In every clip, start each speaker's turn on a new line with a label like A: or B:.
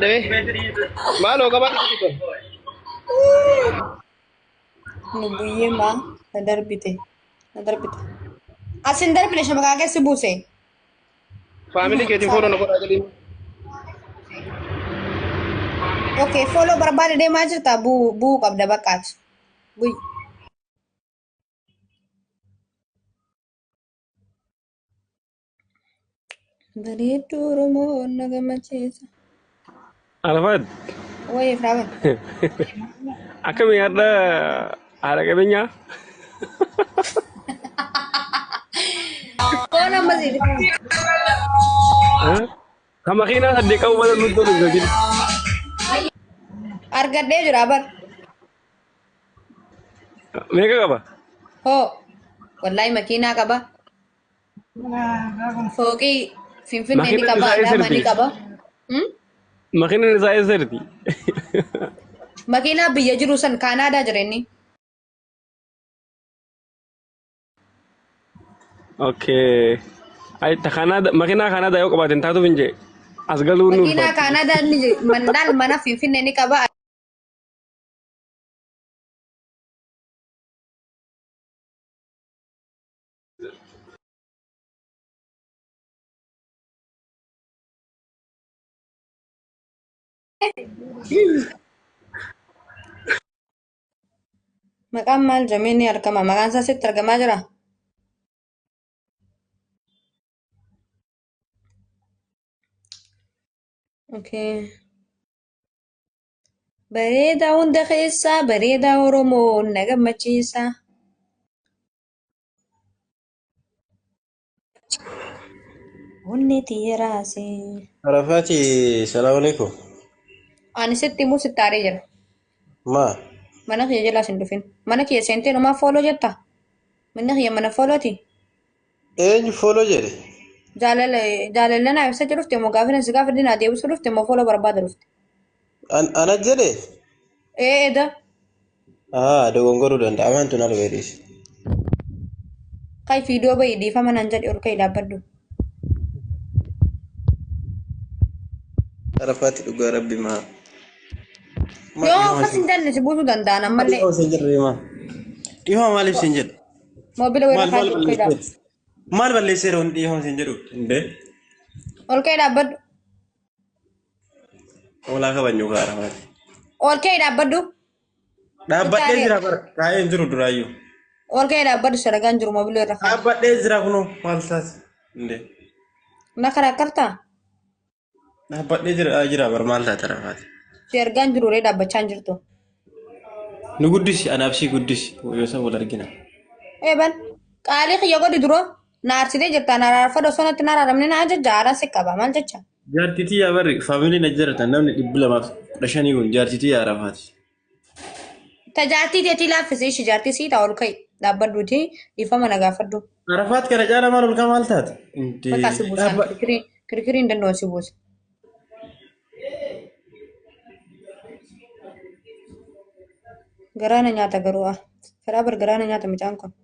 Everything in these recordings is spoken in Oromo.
A: Malo ka ba dito?
B: Nubuye ma nadarbite. Nadarbite. Asin darbile shamaga ke sibuse.
A: Family ke tin follow na ko dali.
B: Okay, follow barbade de majirta bu qabda bakat. Buy. Bareedu Oromoo na gammachiisa.
C: Arafat,
B: Wayi Firaawwan.
C: akkami har'a haadha qabeenyaa?
B: Foon ammas
C: Kan makiinaa saddeet qabu mala nutti tolu hin gagin.
B: argadhee jira bar.
C: Meeqa qaba?
B: Hoo wallahi makiinaa qaba. Fooqii Finfinnee ni qaba. Adaamaa ni qaba.
C: Makiinaan isaa eessatti?
B: Makiinaa biyya jiru san Kaanaadaa jira inni.
C: Okay. Ay, makiinaa Kaanaadaa yoo qabaaten taatuuf hin jee. As galuu nuuf.
B: Makiinaa Kaanaadaa ni mandal mana Finfinnee ni qaba. Maqaan maal jedhamee ni argama? Maqaan isaa sitti argamaa jira? Okay. Bareedaa hunda keessaa bareedaa Oromoo na gammachiisa. Onni xiyyeeraase.
A: Arafati, salam alaikum.
B: Ani sitti immoo sitti aaree jira.
A: Ma,
B: Mana kiyya jalaa sin dhufin. Mana kiyya seentee numaa fooloo jetta? Manni kiyya mana foolooti?
A: eenyu follow jedhe?
B: Jaalallee naa ibsa dhufte immoo gaafa si gaafa dinaa deebisu dhufte immoo fooloo barbaada dhufte.
A: Ana jedhe?
B: Eda.
A: Dogongoruu danda'a. Amantu na lubeedis.
B: Kai fiidoo bayi dhiifama nan jedhe ol ka'ii dhaabbadhu.
A: Arafati dhugaa rabbi ma.
B: Yoo akkas hin danne si buusuu danda'an ammallee.
A: Dhihoo sin jedhu ma. Dhihoo maaliif sin jedhu?
B: Moobila wayii kaasee ol ka'ii dhaabbadhu.
A: Maal balleessee roon dhihoo sin jedhu? Indee?
B: Ol ka'ii dhaabbadhu.
A: Olaa kabajnu kaa Arafati.
B: Ol ka'ii dhaabbadhu.
A: Dhaabbadhee jira bara. Kaa'ee hin jiru duraayyuu.
B: Ol ka'ii dhaabbadhu saragaan jiru moobila irra kaa'e.
A: Dhaabbadhee jira kunoo maal taas? Indee?
B: Na karakkartaa?
A: Dhaabbadhee jira bara maal taate Arafati?
B: Si argaan jiru ree dhaabbachaa hin jirtu.
A: Nu guddisi anaaf si guddisi yoo san wal argina.
B: Eeban qaalii kiyya godhi duroo na aarsitee jirta na araarfadha osoo natti na araaramne na ajajja haaraan si qaba maal jecha.
A: Jaartitii yaa barri faamiliin ajjaratan namni 215 kun jaartitii yaa Arafaati.
B: Tajaajilti teetii laaffisee ishee jaartii sii ta'a ol ka'i dhaabbadhuuti dhiifama na gaafadhu.
A: Arafaat kana caala maal ol kaa maal taate?
B: Bakka si buusan kirkiriin danda'u si buusa. Garaana nyaata garuu fedhaa bar garaana nyaata mucaan kun.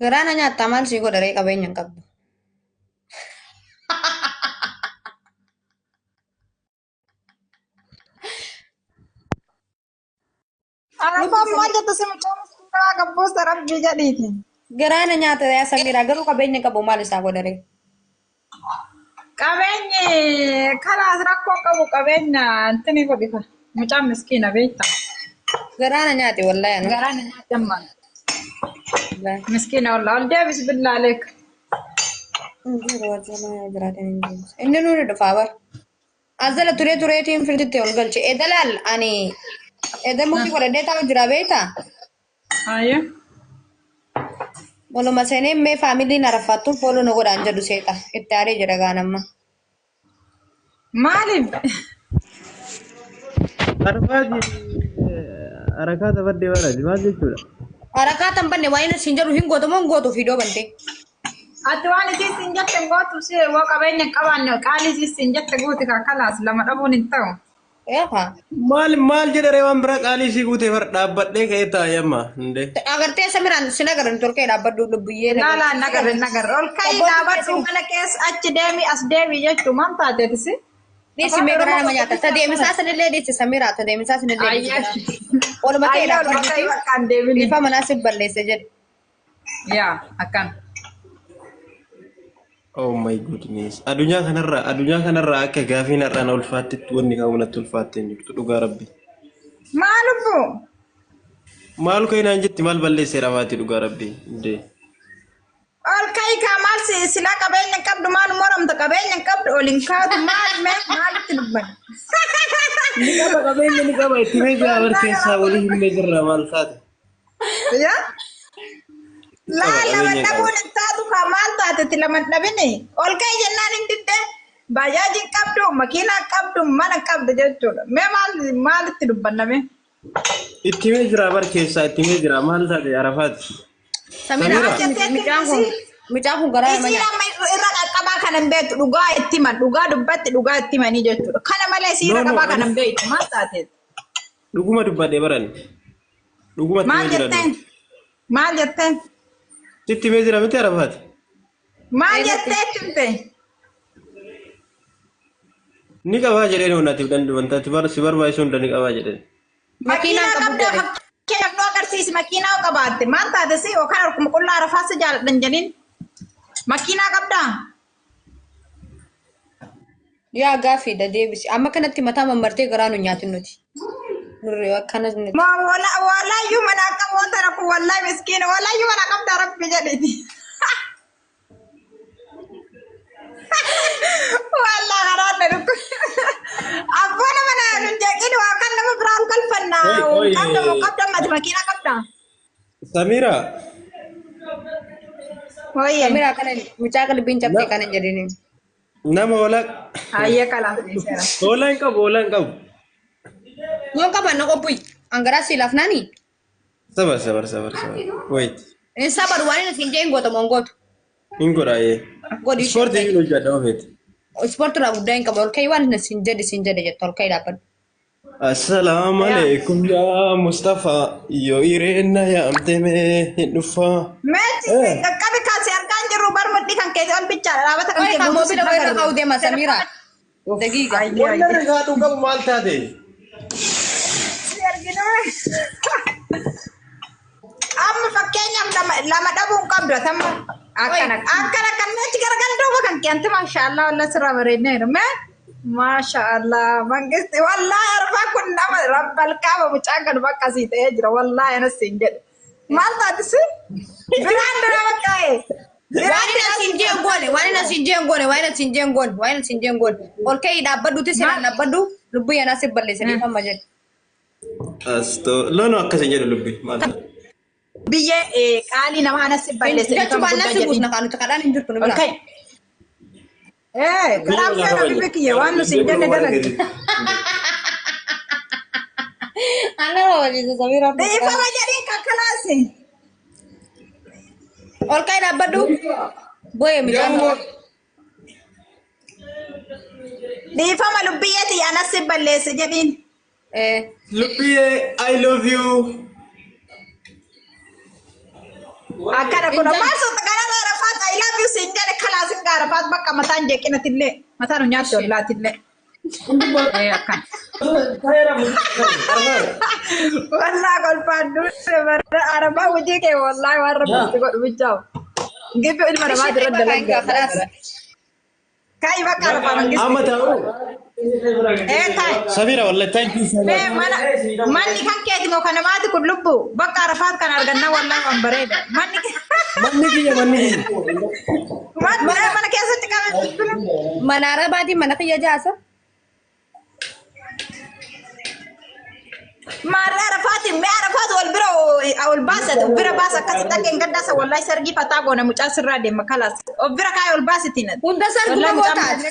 B: Garaana nyaattaa maal sii godha ree qabeenya hin qabdu.
D: Arafaan maal jette si mucaan suuraa gabbuusa rabbii jedhiiti.
B: Garaana nyaata yaa samiraa garuu qabeenya qabu maal isaa godha ree.
D: Qabeenyi kalaas rakkoo qabu qabeenya intini godhita. Mucaan miskiina beekta.
B: Garaana nyaate wallahi ani.
D: Garaan nyaataman. Miskiina wallah ol deebis billaaleek.
B: Inni nuti dhufaa bar. Asdala tureetiin filtitti ol galche. Edalaal ani edda mukti godhadhee taa'u jira beektaa?
D: Ayyo.
B: Waluma seenee mee faamiliin arafattuun fooloo na godhaan jedhu seexa. Itti aaree jira gaanamma.
D: Maaliif?
A: Arafaati harakaata baddee waraati maal jechuudha?
B: Harakaatan banne waa'ee siin jedhu hin gootu moo hin gootu fiidoo bantee?
D: Ati waan isii siin jette gootu si woo qabeenya qabaanne qaalii isii siin jette guuti kalaas lama dhabuun hin ta'u.
B: Eefa.
A: Maal jedhare waan bira qaalii si guute far dhaabbadhee ka'ee taa'ee ndee.
B: Agartee Samiraan si nagaran tolkee dhaabbadhu lubbiyyee.
D: Lala nagar. Ol kai dhaabadhu mana keessa achi deemi as deemi jechuun maal taateetisi?
B: Dhiisi meeqara nama nyaata. Tadeemisaa sanillee dhiisi Samiraa tadeemisaa sanillee dhiisi. Oluma kee dhaabbadhu. Ifa manaa si balleesse jedhe.
D: Yaa akkan.
A: Oh my goodness. Addunyaa kanarraa akka gaafiin har'aan ulfaattetti wanni kaawwanatti ulfaattee jirtu dhugaa rabbi.
D: Maalubbu?
A: Maal ka'inaan jetti maal balleesseera maatii dhugaa rabbi ndee.
D: Ol kai ka maal sila qabeenya qabdu maal moramta qabeenya qabdu olin kaatu maalitti dubban?
A: Ni qaba itti meeshaa barkeessaa walii hin meeshaa maal taate.
D: Yaa? Lama dhabuun taatu ka maal taatetti lama dhabini. Ol kai jennaan hin didde bajaajin qabdu makiinaa qabdu mana qabdu jechuudha. Mee maalitti dubbanname?
A: Itti meeshaa barkeessaa itti meeshaa maal taate Arafaati.
B: Samiraa micaan kun garaa nama nyaata.
D: Irra qaqqabaa kanan beektu dhugaa itti himan dhugaa dubbatti dhugaa itti himanii jechuudha. Kana malee siira qabaa kanan beektu maal taateet?
A: Dhuguma dubbadhee baran. Dhuguma
D: Maal jetteen?
A: Sitti meeshaa miti Arafaati.
D: Maal jettee cimte?
A: Ni qabaa jedheen wantaatiif danda'u wantaati si barbaachisu hunda ni qabaa jedheen.
D: Makiinaa qabda fakkeenyaaf nu agarsiisi makiinaa qabaatte maal taate si yookaan harkuma qullaa rafaasa jaaladhan jedhin makiinaa qabdaa?
B: Yaa gaafii da deebisi. Amma kanatti mataa mammartee garaa nu nyaatin nuti. Nurre akkanas nuti.
D: Wallaayyuu mana akka wanta rakku wallaahi miskiina wallaayyuu mana qabda rabbi jedhiti. Wallah karaan na dukku. Abboon mana nun jeqin waa kan nama biraan kalfannaa. Qabda mati makiinaa qabda.
A: Samira.
D: Hoyye.
B: Samira kana mucaa qalbiin cabsee kana jedhini.
A: Nama walaa.
D: Hayyee kalaa seera.
A: Hoolaan qabu.
B: Yoo qaban na qophuyi. Angaraa si lafnaani.
A: Sabar. Wait.
B: Sabar waan inni siin jeen goota mongoota.
A: Ingoraayee.
B: Godhi.
A: Ispoortii hin hojjedha ofeeti.
B: Ispoortii irraa guddaa hin qabu. Ol ka'ii waan inni siin jedhe jettu ol ka'ii dhaabbadhu.
A: Assalaamu alaikum yaa Mustafa yoo ireenna yaamte mee hin dhufaa.
D: Meetti qaqqabi kaasee argaan jirru barmudhi kan keessa ol bichaadha dhaabata kan
B: keessa. Oye moobila wayirra ka'uu deema Samiraa. Dagiiga.
A: Wanni rigaaduu qabu maal taate?
D: Amma fakkeenyaaf lama dhabuun qabdu tamma akkana kan meetti garagal duuba kan keente maashaallah wallah sirraa bareedneera mee maashaallah mangisti wallahi arbaa kun nama rabbal qaaba mucaan kan bakka sii ta'ee jira wallahi anas siin jedhe maal taatisi biraan dura baqqa'e
B: waan ina siin jeen goone ol ka'ii dhaabbadhuuti siraan dhaabbadhu lubbuu yanaa si balleessanii famma jedhe.
A: Loon akkas hin jedhu lubbi maal
D: biyyee qaalii nama anas si balleessanii
B: jechuun waan nasi buusna kaanuti kadhaan hin jirtu nu bira.
D: Kanaaf seera bibbi kiyya waan nu siin jenne dalagi.
B: Ana wajjin Samira.
D: Ifama jedhii kakkalaasi.
B: Ol ka'ii dhaabbadhu. Booyee midhaan.
D: Dhiifama lubbiyyati anas si balleesse jedhiin.
A: Lubbiyee I love you.
D: Akkana kun maasuuta gara Arafaat I love you siin jedhe kalaasin Arafaat bakka mataan jeeqinatillee mataan nyaatti ollaatillee. Akkan. Wallah kolfaan duudhe Arabaa hojii kee wallahi waan rabbitti godhu bichaa'u. Gibbi ilma namaa jira dalagaa. Kai bakka Arafaa mangisti.
A: Amma ta'u.
D: Tai.
A: Samira wallahi thank you so much.
D: Manni kan keeti moo kan namaati kun lubbu bakka Arafaat kan argannaa wallahi waan bareeda.
A: Manni kiyya.
D: Mana keessatti qabee
B: mana Arabaatiin mana kiyya jaasa.
D: Mara Arafaat wal bira wal baasatu bira baasa akkasitti akka hin gaddaasa wallahi sargii fataa goona mucaa sirraa deema kalaas of bira kaayee wal baasitiin.
B: Hunda sarguma gootaati.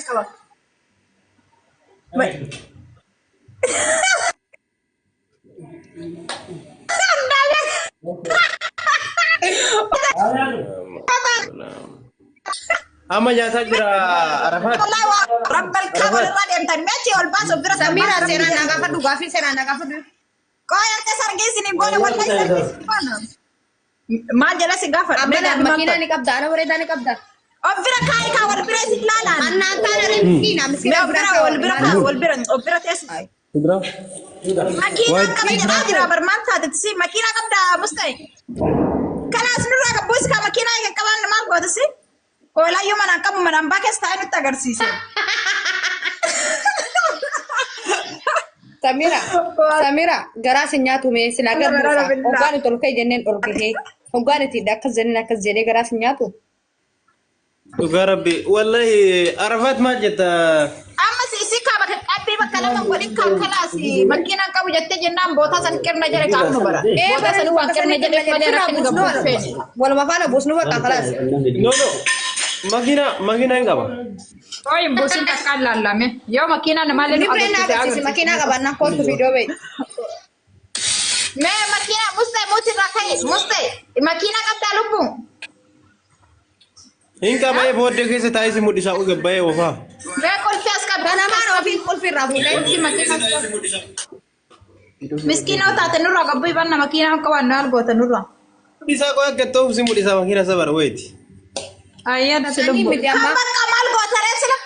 A: Amma nyaataa jira Arafaat.
D: Wallahi waa rabbal kaabal irraa deemtan meechi ol baasu bira
B: Samira seeraan nagaa fadhu gaafii seeraan nagaa fadhu.
D: Qoyarte sargeessini boona wallahi sargeessini boona. Maal jala si gaafa.
B: Abbaadhaan makiinaa ni qabda ana bareedaa ni qabda.
D: Of bira kaayi kaa wal bira si ilaalaan.
B: Annaan taana miskiina miskiina bira
D: wal bira kaa wal bira of bira teessi.
C: Kudra.
D: Makiinaa qaba jedhaa jira barmaan taateti si makiinaa qabda Musta'e. Kanaas nurraa qabbuus kaa makiinaa eegan qabaan maal gootisi? Walaayyuu manaan qabu manaan baakees taa'ee nutti agarsiise.
B: Samira garaa si nyaatu mee sila garbuusa hoggaan itti ol ka'e jenneen ol ka'ee hoggaan itti akkas jenneen akkas jedhee garaa si nyaatu.
A: Dhugaa rabbi wallahi Arafaat maal jetta?
D: Amma si kaa bakka qabbii bakka lama waliin kaa kalaasi makiinaan qabu jettee jennaan bootaa san qirna jedhe kaa nu bara. Bootaa san waan qirna jedhe malee rakkin gabbuu feene.
B: Waluma faana buusnu bakka kalaas.
A: No. Makina hin qaba.
D: Oye, buusin takkaan laallame. Yoo makiinaa namaallee
B: Ni bira naa agarsiisi makiinaa qabannaa kootu viidiyoo beeyi.
D: Mee makiinaa Musta'e mootirraa ka'e Musta'e makiinaa qabdaa lubbuun.
A: Hin qabee booddee keessa taa'ee si mul'isaa gabbaa'ee oofaa.
D: Mee kolfii as qabda.
B: Kanamaan ofii qulfiirraa fuudhee.
D: Miskiinoo taate nurraa gabbuu ibanna makiinaa qaban naal goota nurraa.
A: Mul'isaa qo'a akka ta'uuf si mul'isaa makiina sabar wayiiti.
D: Ayyaana si lubbu. Bakka maal goota reesila.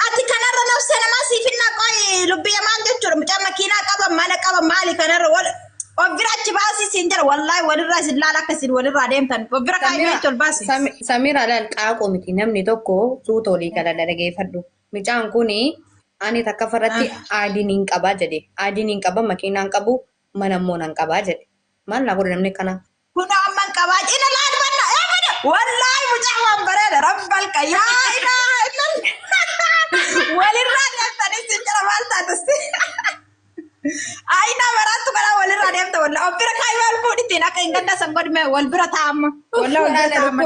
D: Ati kanarra nafsee namaa siifinnaa qo'i lubbi yamaan jechuudha. Mucaa makiinaa qaban mana qaban maali kanarra wal of bira achi baasii siin jira wallaahi walirraa isin laala akkasiin walirraa deemtan. Of bira kaayimee itti ol baasii.
B: Samira laal qaaqoo miti namni tokko suuta olii gala dhaggeeffadhu. Mucaan kuni ani takka farratti aadiin hin qabaa jedhe. Aadiin hin qaba makiinaan qabu mana immoo nan qabaa jedhe. Maal naa godhe namni kana?
D: Kun amma hin qabaa jina laata banna. Wallaahi mucaa waan bareeda rabbal qayyaa ilaa walirraa deemtanis siin jira maal taatasi. Aina baraatu kana walirraa deemta walla of bira kaayii wal fuudhitiin akka hin gadda san godhime wal bira taa'amma. Walla wal bira taa'amma.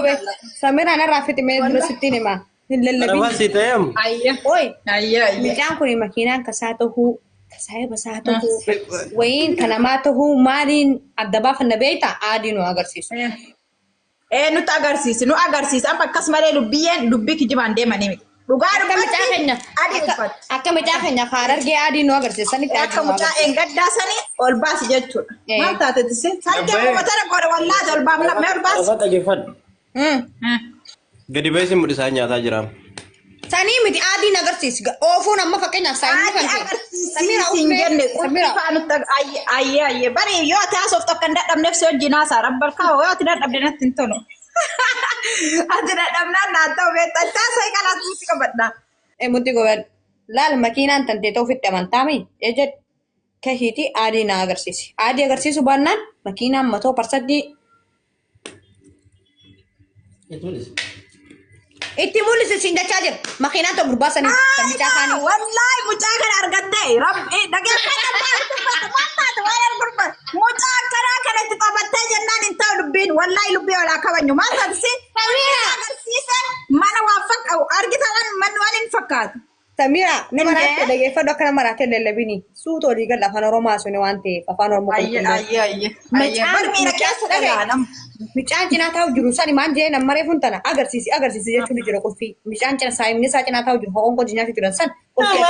B: Samira narraa fitimee dura sittiin himaa. Hin lallabin.
A: Arafaat si ta'eem.
D: Ayya.
B: Oy.
D: Ayya.
B: Mucaan kun makiinaan kasaa tahuu kasaa basaa tahuu wayiin kanamaa tahuu maaliin adda baafanna beekta aadii nu agarsiisu.
D: Nuti agarsiisi nu agarsiisa amma akkas malee dubbii kijibaan deemanii miti. Dhugaa
B: Akka mucaa keenya akka mucaa keenya Harargee aadii nu agarsiisanitti
D: akka mucaa eeggaddaa sanii ol baasi jechuudha. Maal taateti si? Sargee uummatana godha wallaati ol baafna mee ol baasi.
A: Arafaat dhaggeeffadhu. Gadi ba'ee si mul'isaa nyaataa jira.
B: Sanii miti aadiin agarsiisi. Oofuun amma fakkeenyaaf saayinni kan ta'e. Samira uffee. Samira.
D: Ayyee bari yoo ati haasoftu akka hin dadhabneef si wajjin haasaa rabbal kaa'u yoo ati dadhabde natti hin tolu. Ati dadhabnaan naa ta'u beektaa taasisa kanaatu si qabadha.
B: Muti gobel laal makiinaan tantee ta'uu fitti amantaami. Ejjet kahiiti aadii na agarsiisi. Aadii agarsiisu baannaan makiinaan 100% itti mul'isu siin dachaa jira. Makiinaan ta'u gurbaasanii kan mucaa isaanii.
D: Wallaahi mucaa kana argattee rabbi dhageeffannaa mucaa akkanaa kanatti qabattee jennaan hin ta'u dubbiin wallaahi lubbii walaa kabajnu maal taatisi agarsiisan mana waan fakkaatu argitan manni waan hin fakkaatu.
B: Samira nama raatee dhaggeeffadhu akka nama raatee lallabini. Suuta olii gala afaan Oromoo haasofne waan ta'eef afaan Oromoo
D: Ayye. Barmiira keessa dhagaadha.
B: Mucaan cinaa taa'u jiru sani maan jee nama reefuun tana agarsiisi jechuun jira qulfii. Mucaan cinaa saayimni isaa cinaa taa'u jiru ho'oon qojii nyaata jiran san qulfii.